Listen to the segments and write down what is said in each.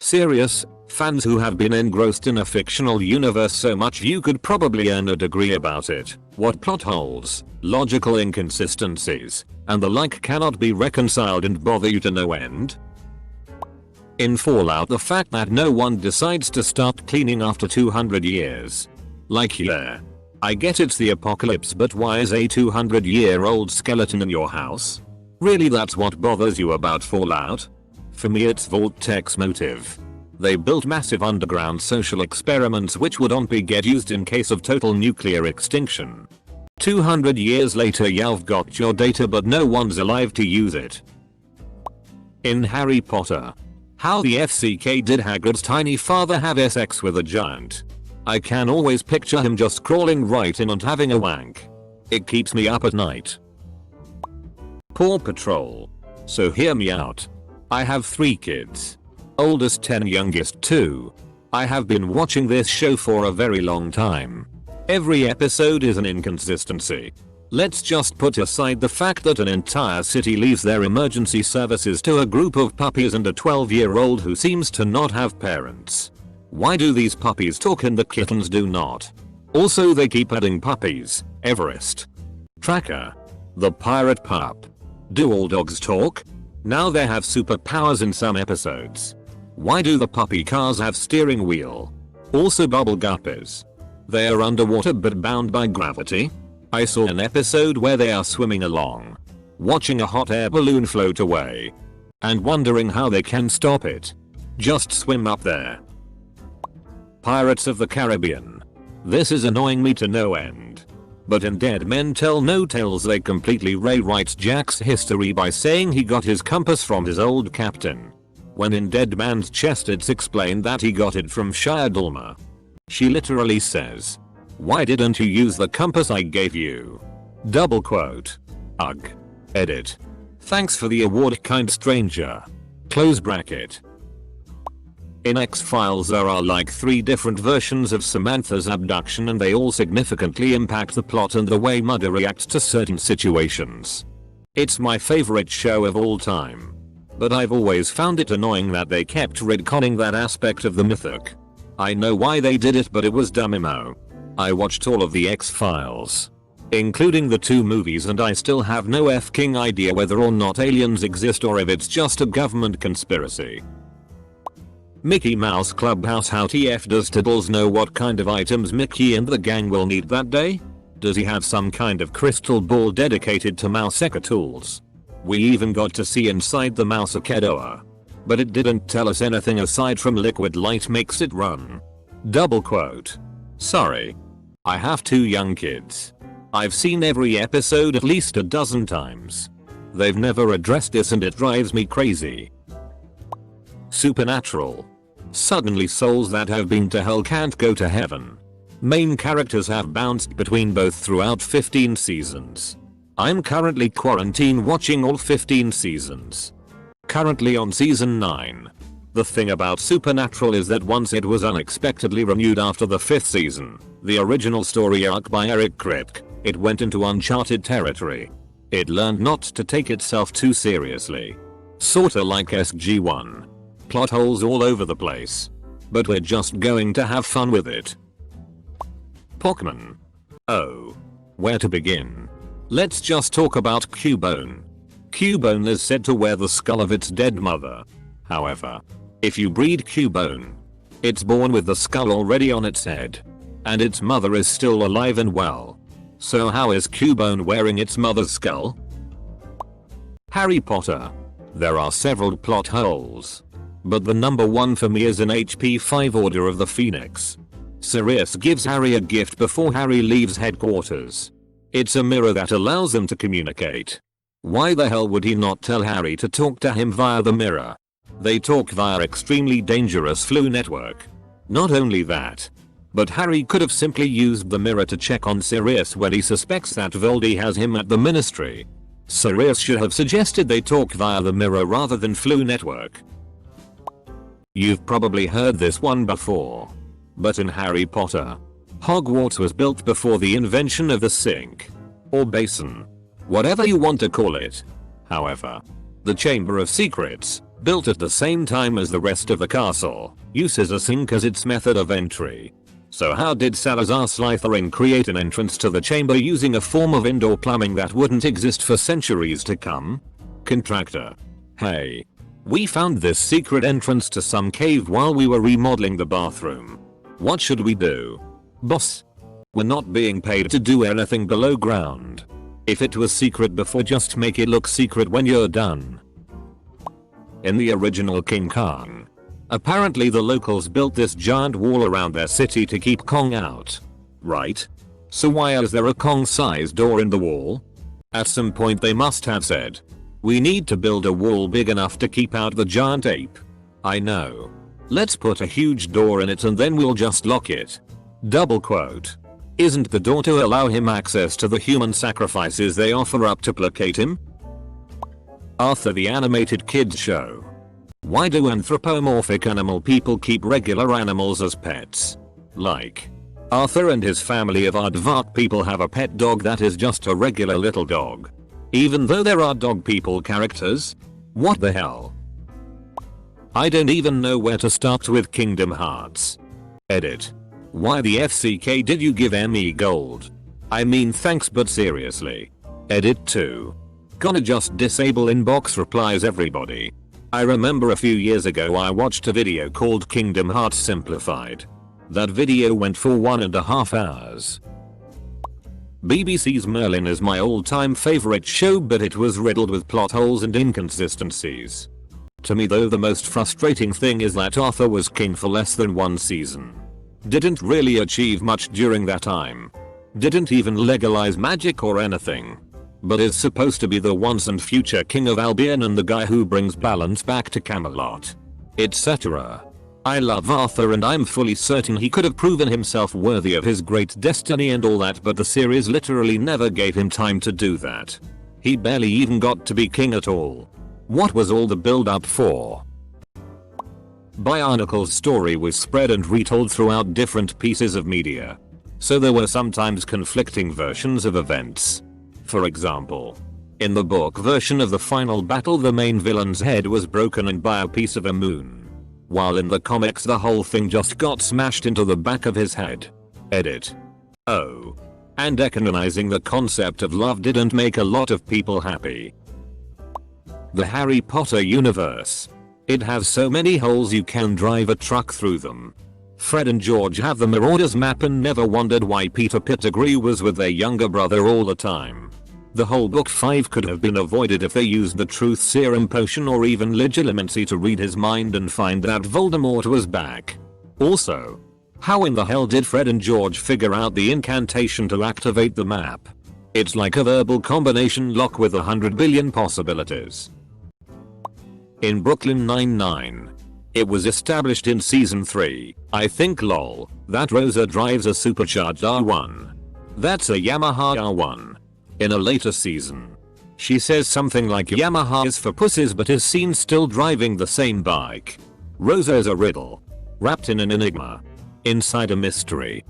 Serious, fans who have been engrossed in a fictional universe so much you could probably earn a degree about it. What plot holes, logical inconsistencies, and the like cannot be reconciled and bother you to no end? In Fallout, the fact that no one decides to start cleaning after 200 years. Like, yeah, I get it's the apocalypse, but why is a 200-year-old skeleton in your house? Really, that's what bothers you about Fallout? For me, it's Vault-Tech's motive. They built massive underground social experiments which would only get used in case of total nuclear extinction. 200 years later, you've got your data but no one's alive to use it. In Harry Potter, how the FCK did Hagrid's tiny father have sex with a giant? I can always picture him just crawling right in and having a wank. It keeps me up at night. Paw Patrol. So hear me out. I have 3 kids. Oldest 10, youngest 2. I have been watching this show for a very long time. Every episode is an inconsistency. Let's just put aside the fact that an entire city leaves their emergency services to a group of puppies and a 12-year-old who seems to not have parents. Why do these puppies talk and the kittens do not? Also, they keep adding puppies. Everest. Tracker. The pirate pup. Do all dogs talk? Now they have superpowers in some episodes. Why do the puppy cars have steering wheel? Also, bubble guppies. They are underwater but bound by gravity. I saw an episode where they are swimming along, watching a hot air balloon float away, and wondering how they can stop it. Just swim up there. Pirates of the Caribbean. This is annoying me to no end. But in Dead Men Tell No Tales they completely rewrite Jack's history by saying he got his compass from his old captain. When in Dead Man's Chest it's explained that he got it from Shia Dulma. She literally says, "Why didn't you use the compass I gave you?" Double quote. Ugh. Edit. Thanks for the award, kind stranger. Close bracket. In X-Files there are like 3 different versions of Samantha's abduction and they all significantly impact the plot and the way Mulder reacts to certain situations. It's my favorite show of all time. But I've always found it annoying that they kept retconning that aspect of the mythic. I know why they did it, but it was dumb. I watched all of the X-Files, including the 2 movies, and I still have no f***ing idea whether or not aliens exist or if it's just a government conspiracy. Mickey Mouse Clubhouse. How TF does Tiddles know what kind of items Mickey and the gang will need that day? Does he have some kind of crystal ball dedicated to Mouse-eka tools? We even got to see inside the Mouse-eka door, but it didn't tell us anything aside from liquid light makes it run. Double quote. Sorry. I have 2 young kids. I've seen every episode at least a dozen times. They've never addressed this and it drives me crazy. Supernatural. Suddenly souls that have been to hell can't go to heaven. Main characters have bounced between both throughout 15 seasons. I'm currently quarantine watching all 15 seasons. Currently on season 9. The thing about Supernatural is that once it was unexpectedly renewed after the 5th season, the original story arc by Eric Kripke, it went into uncharted territory. It learned not to take itself too seriously. Sorta like SG-1. Plot holes all over the place. But we're just going to have fun with it. Pokémon. Oh. Where to begin? Let's just talk about Cubone. Cubone is said to wear the skull of its dead mother. However, if you breed Cubone, it's born with the skull already on its head. And its mother is still alive and well. So how is Cubone wearing its mother's skull? Harry Potter. There are several plot holes. But the number one for me is in HP 5 Order of the Phoenix. Sirius gives Harry a gift before Harry leaves headquarters. It's a mirror that allows them to communicate. Why the hell would he not tell Harry to talk to him via the mirror? They talk via extremely dangerous flu network. Not only that, but Harry could have simply used the mirror to check on Sirius when he suspects that Voldy has him at the Ministry. Sirius should have suggested they talk via the mirror rather than flu network. You've probably heard this one before. But in Harry Potter, Hogwarts was built before the invention of the sink. Or basin. Whatever you want to call it. However, the Chamber of Secrets, Built at the same time as the rest of the castle, uses a sink as its method of entry. So how did Salazar Slytherin create an entrance to the chamber using a form of indoor plumbing that wouldn't exist for centuries to come? Contractor. Hey. We found this secret entrance to some cave while we were remodeling the bathroom. What should we do? Boss. We're not being paid to do anything below ground. If it was secret before, just make it look secret when you're done. In the original King Kong, apparently the locals built this giant wall around their city to keep Kong out. Right? So why is there a Kong-sized door in the wall? At some point they must have said, we need to build a wall big enough to keep out the giant ape. I know. Let's put a huge door in it and then we'll just lock it. Double quote. Isn't the door to allow him access to the human sacrifices they offer up to placate him? Arthur the animated kids show. Why do anthropomorphic animal people keep regular animals as pets? Like, Arthur and his family of aardvark people have a pet dog that is just a regular little dog. Even though there are dog people characters? What the hell? I don't even know where to start with Kingdom Hearts. Edit. Why the FCK did you give ME gold? I mean thanks but seriously. Edit 2. Gonna just disable inbox replies everybody. I remember a few years ago I watched a video called Kingdom Hearts Simplified. That video went for 1.5 hours. BBC's Merlin is my all-time favorite show, but it was riddled with plot holes and inconsistencies. To me though, the most frustrating thing is that Arthur was king for less than 1 season. Didn't really achieve much during that time. Didn't even legalize magic or anything. But is supposed to be the once and future king of Albion and the guy who brings balance back to Camelot. Etc. I love Arthur and I'm fully certain he could have proven himself worthy of his great destiny and all that, but the series literally never gave him time to do that. He barely even got to be king at all. What was all the build up for? Bionicle's story was spread and retold throughout different pieces of media. So there were sometimes conflicting versions of events. For example, in the book version of the final battle the main villain's head was broken in by a piece of a moon. While in the comics the whole thing just got smashed into the back of his head. Edit. Oh. And decanonizing the concept of love didn't make a lot of people happy. The Harry Potter universe. It has so many holes you can drive a truck through them. Fred and George have the Marauders map and never wondered why Peter Pettigrew was with their younger brother all the time. The whole book 5 could have been avoided if they used the truth serum potion or even legilimency to read his mind and find that Voldemort was back. Also, how in the hell did Fred and George figure out the incantation to activate the map? It's like a verbal combination lock with 100 billion possibilities. In Brooklyn Nine-Nine. It was established in season 3, I think lol, that Rosa drives a supercharged R1. That's a Yamaha R1. In a later season, she says something like Yamaha is for pussies but is seen still driving the same bike. Rosa is a riddle. Wrapped in an enigma. Inside a mystery.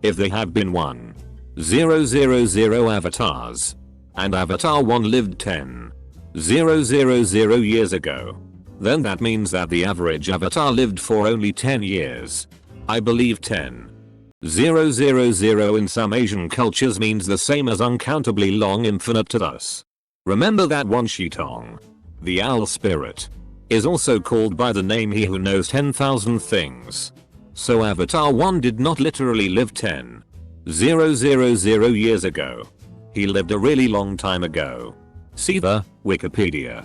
If there have been 1,000 avatars, and Avatar 1 lived 10,000 years ago, then that means that the average avatar lived for only 10 years. I believe 10,000 in some Asian cultures means the same as uncountably long, infinite to us. Remember that Wan Shi Tong, the owl spirit, is also called by the name he who knows 10,000 things. So Avatar 1 did not literally live 10,000 years ago. He lived a really long time ago. See the Wikipedia.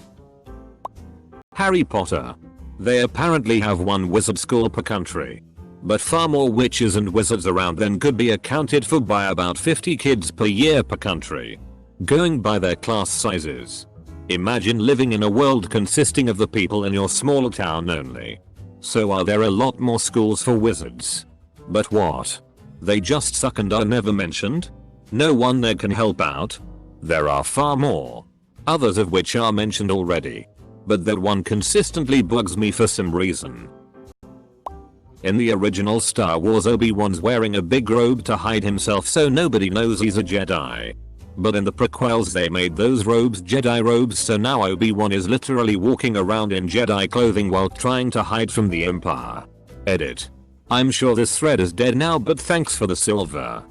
Harry Potter. They apparently have 1 wizard school per country. But far more witches and wizards around than could be accounted for by about 50 kids per year per country. Going by their class sizes. Imagine living in a world consisting of the people in your small town only. So are there a lot more schools for wizards? But what? They just suck and are never mentioned? No one there can help out? There are far more. Others of which are mentioned already. But that one consistently bugs me for some reason. In the original Star Wars, Obi-Wan's wearing a big robe to hide himself so nobody knows he's a Jedi. But in the prequels they made those robes Jedi robes, so now Obi-Wan is literally walking around in Jedi clothing while trying to hide from the Empire. Edit. I'm sure this thread is dead now, but thanks for the silver.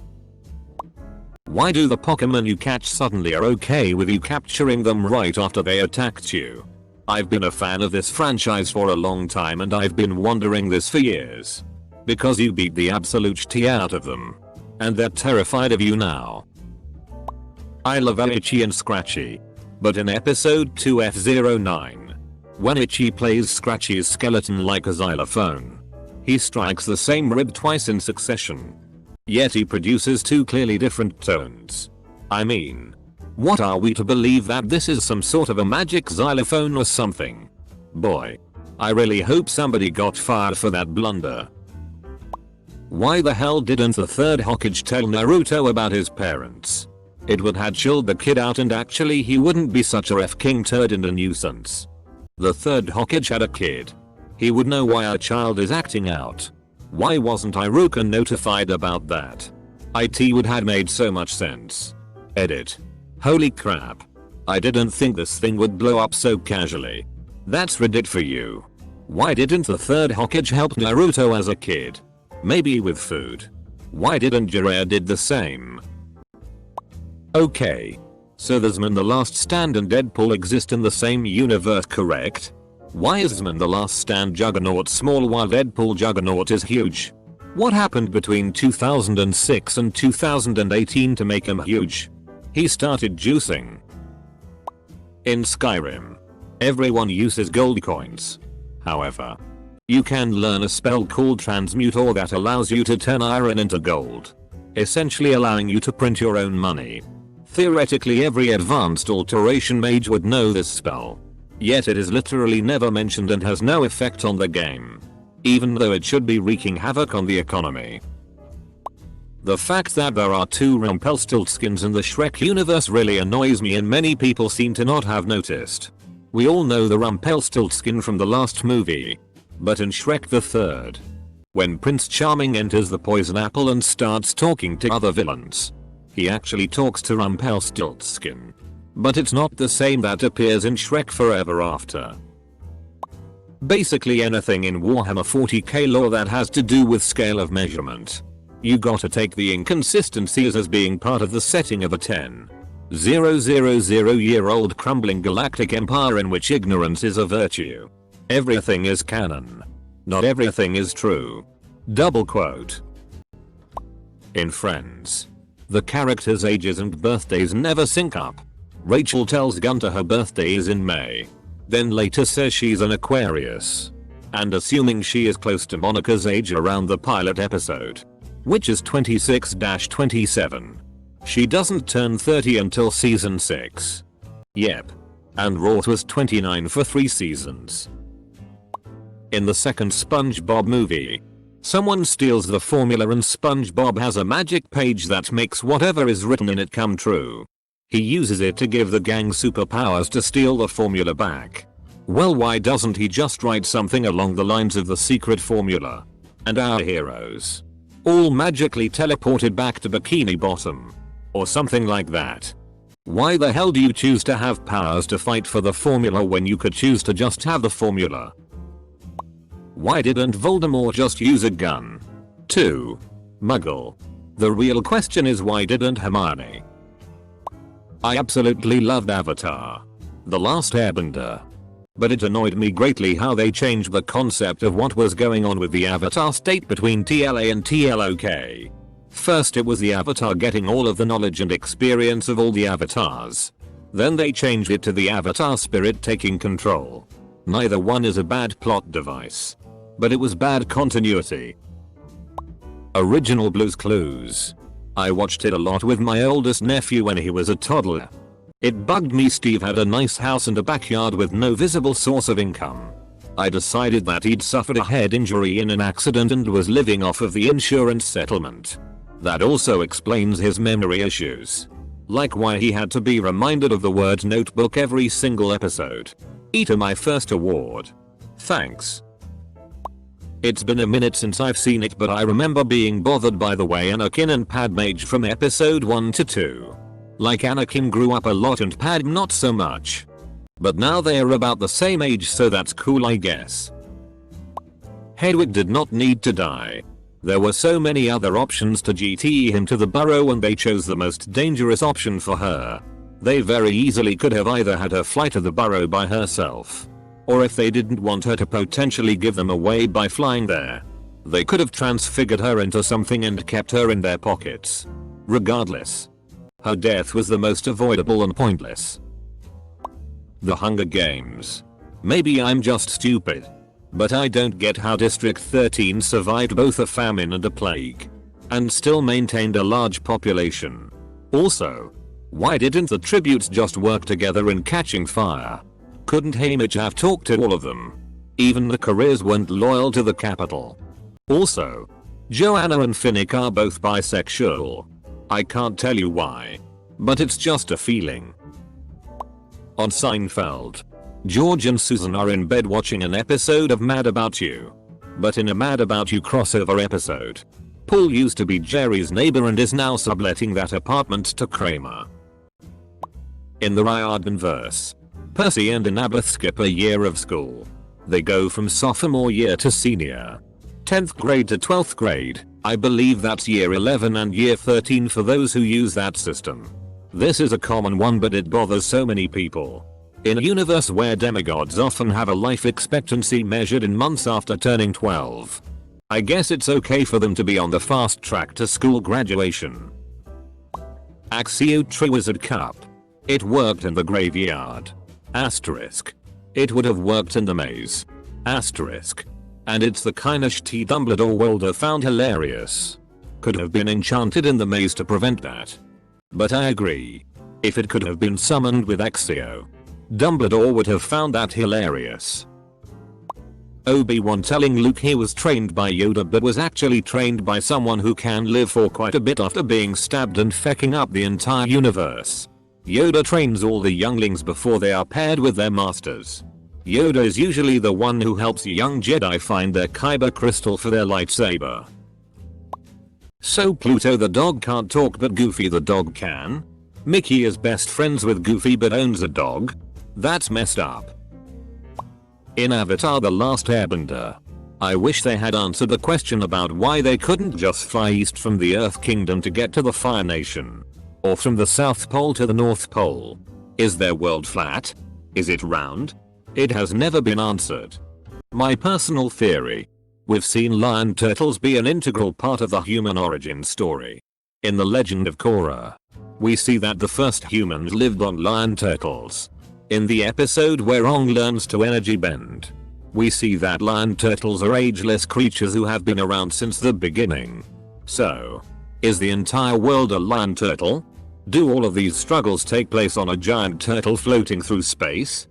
Why do the Pokemon you catch suddenly are okay with you capturing them right after they attacked you? I've been a fan of this franchise for a long time and I've been wondering this for years. Because you beat the absolute tea out of them. And they're terrified of you now. I love Itchy and Scratchy. But in episode 2F09, when Itchy plays Scratchy's skeleton like a xylophone, he strikes the same rib twice in succession. Yet he produces two clearly different tones. I mean, what are we to believe that this is some sort of a magic xylophone or something? Boy, I really hope somebody got fired for that blunder. Why the hell didn't the third Hokage tell Naruto about his parents? It would have chilled the kid out and actually he wouldn't be such a f-king turd and a nuisance. The third Hokage had a kid. He would know why a child is acting out. Why wasn't Iruka notified about that? It would have made so much sense. Edit. Holy crap. I didn't think this thing would blow up so casually. That's Reddit for you. Why didn't the third Hokage help Naruto as a kid? Maybe with food. Why didn't Jiraiya did the same? Okay. So there's Man the Last Stand and Deadpool exist in the same universe, correct? Why is Man the Last Stand Juggernaut small while Deadpool Juggernaut is huge? What happened between 2006 and 2018 to make him huge? He started juicing. In Skyrim, everyone uses gold coins. However, you can learn a spell called Transmutor that allows you to turn iron into gold, essentially allowing you to print your own money. Theoretically every advanced alteration mage would know this spell. Yet it is literally never mentioned and has no effect on the game, even though it should be wreaking havoc on the economy. The fact that there are two Rumpelstiltskins in the Shrek universe really annoys me and many people seem to not have noticed. We all know the Rumpelstiltskin from the last movie. But in Shrek the Third, when Prince Charming enters the poison apple and starts talking to other villains, he actually talks to Rumpelstiltskin. But it's not the same that appears in Shrek Forever After. Basically anything in Warhammer 40k lore that has to do with scale of measurement. You gotta take the inconsistencies as being part of the setting of a 10,000-year-old crumbling galactic empire in which ignorance is a virtue. Everything is canon. Not everything is true. Double quote. In Friends, the characters' ages and birthdays never sync up. Rachel tells Gunter her birthday is in May, then later says she's an Aquarius. And assuming she is close to Monica's age around the pilot episode, which is 26-27, she doesn't turn 30 until season 6. Yep. And Roth was 29 for 3 seasons. In the second SpongeBob movie, someone steals the formula and SpongeBob has a magic page that makes whatever is written in it come true. He uses it to give the gang superpowers to steal the formula back. Well, why doesn't he just write something along the lines of the secret formula? And our heroes all magically teleported back to Bikini Bottom. Or something like that. Why the hell do you choose to have powers to fight for the formula when you could choose to just have the formula? Why didn't Voldemort just use a gun? 2. Muggle. The real question is why didn't Hermione? I absolutely loved Avatar: The Last Airbender. But it annoyed me greatly how they changed the concept of what was going on with the Avatar state between TLA and TLOK. First it was the Avatar getting all of the knowledge and experience of all the avatars. Then they changed it to the Avatar spirit taking control. Neither one is a bad plot device, but it was bad continuity. Original Blue's Clues. I watched it a lot with my oldest nephew when he was a toddler. It bugged me Steve had a nice house and a backyard with no visible source of income. I decided that he'd suffered a head injury in an accident and was living off of the insurance settlement. That also explains his memory issues. Like why he had to be reminded of the word notebook every single episode. Eat my first award. Thanks. It's been a minute since I've seen it, but I remember being bothered by the way Anakin and Padme aged from episode 1 to 2. Like Anakin grew up a lot and Padme not so much. But now they are about the same age, so that's cool, I guess. Hedwig did not need to die. There were so many other options to GTE him to the burrow and they chose the most dangerous option for her. They very easily could have either had her fly to the burrow by herself, or if they didn't want her to potentially give them away by flying there, they could have transfigured her into something and kept her in their pockets. Regardless, her death was the most avoidable and pointless. The Hunger Games. Maybe I'm just stupid, but I don't get how District 13 survived both a famine and a plague, and still maintained a large population. Also, why didn't the tributes just work together in catching fire? Couldn't Haymitch have talked to all of them? Even the careers weren't loyal to the capital. Also, Joanna and Finnick are both bisexual. I can't tell you why, but it's just a feeling. On Seinfeld, George and Susan are in bed watching an episode of Mad About You. But in a Mad About You crossover episode, Paul used to be Jerry's neighbor and is now subletting that apartment to Kramer. In the Riordan verse, Percy and Annabeth skip a year of school. They go from sophomore year to senior, 10th grade to 12th grade. I believe that's year 11 and year 13 for those who use that system. This is a common one, but it bothers so many people. In a universe where demigods often have a life expectancy measured in months after turning 12, I guess it's okay for them to be on the fast track to school graduation. Axio Triwizard Cup. It worked in the graveyard. Asterisk. It would have worked in the maze. Asterisk. And it's the kind of shit Dumbledore Wilder found hilarious. Could have been enchanted in the maze to prevent that. But I agree. If it could have been summoned with Axio, Dumbledore would have found that hilarious. Obi-Wan telling Luke he was trained by Yoda but was actually trained by someone who can live for quite a bit after being stabbed and fecking up the entire universe. Yoda trains all the younglings before they are paired with their masters. Yoda is usually the one who helps young Jedi find their Kyber crystal for their lightsaber. So Pluto the dog can't talk but Goofy the dog can? Mickey is best friends with Goofy but owns a dog? That's messed up. In Avatar: The Last Airbender, I wish they had answered the question about why they couldn't just fly east from the Earth Kingdom to get to the Fire Nation. Or from the South Pole to the North Pole. Is their world flat? Is it round? It has never been answered. My personal theory. We've seen lion turtles be an integral part of the human origin story. In the Legend of Korra, we see that the first humans lived on lion turtles. In the episode where Ong learns to energy bend, we see that lion turtles are ageless creatures who have been around since the beginning. So, is the entire world a lion turtle? Do all of these struggles take place on a giant turtle floating through space?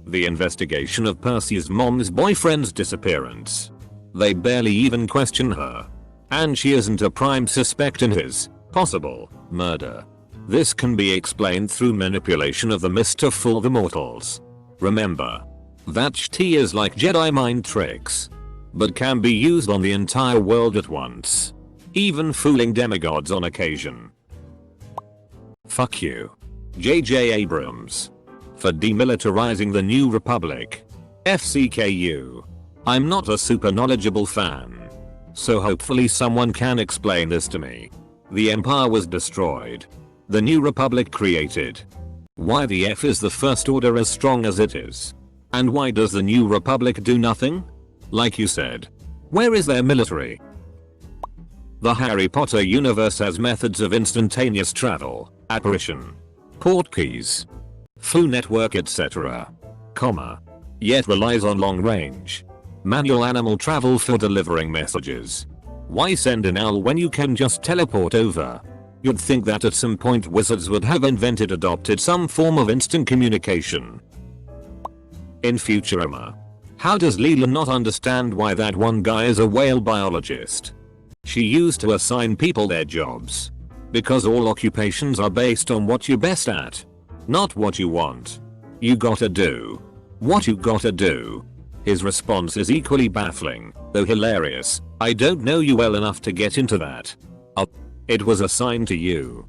The investigation of Percy's mom's boyfriend's disappearance. They barely even question her. And she isn't a prime suspect in his possible murder. This can be explained through manipulation of the mist to fool the mortals. Remember, that shit is like Jedi mind tricks, but can be used on the entire world at once, even fooling demigods on occasion. Fuck you, J.J. Abrams, for demilitarizing the New Republic. FCKU. I'm not a super knowledgeable fan, so hopefully someone can explain this to me. The Empire was destroyed. The New Republic created. Why the F is the First Order as strong as it is? And why does the New Republic do nothing? Like you said, where is their military? The Harry Potter universe has methods of instantaneous travel, apparition, portkeys, flu network etc. Yet relies on long range, manual animal travel for delivering messages. Why send an owl when you can just teleport over? You'd think that at some point wizards would have adopted some form of instant communication. In Futurama, how does Leela not understand why that one guy is a whale biologist? She used to assign people their jobs. Because all occupations are based on what you're best at, not what you want. You gotta do what you gotta do. His response is equally baffling, though hilarious. I don't know you well enough to get into that. It was assigned to you.